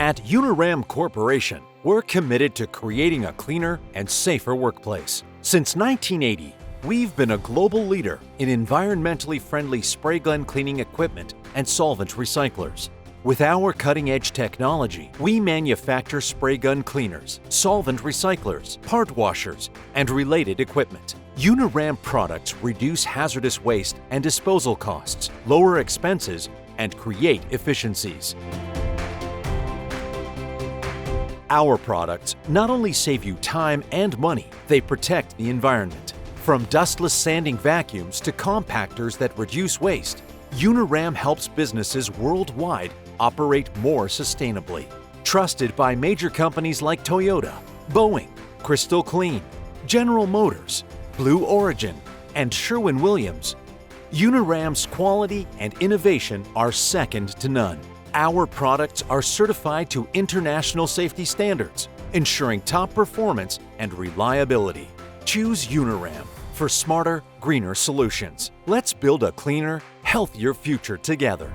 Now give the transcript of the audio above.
At Uni-ram Corporation, we're committed to creating a cleaner and safer workplace. Since 1980, we've been a global leader in environmentally friendly spray gun cleaning equipment and solvent recyclers. With our cutting-edge technology, we manufacture spray gun cleaners, solvent recyclers, part washers, and related equipment. Uni-ram products reduce hazardous waste and disposal costs, lower expenses, and create efficiencies. Our products not only save you time and money, they protect the environment. From dustless sanding vacuums to compactors that reduce waste, Uni-ram helps businesses worldwide operate more sustainably. Trusted by major companies like Toyota, Boeing, Crystal Clean, General Motors, Blue Origin, and Sherwin-Williams, Uni-ram's quality and innovation are second to none. Our products are certified to international safety standards, ensuring top performance and reliability. Choose Uni-ram for smarter, greener solutions. Let's build a cleaner, healthier future together.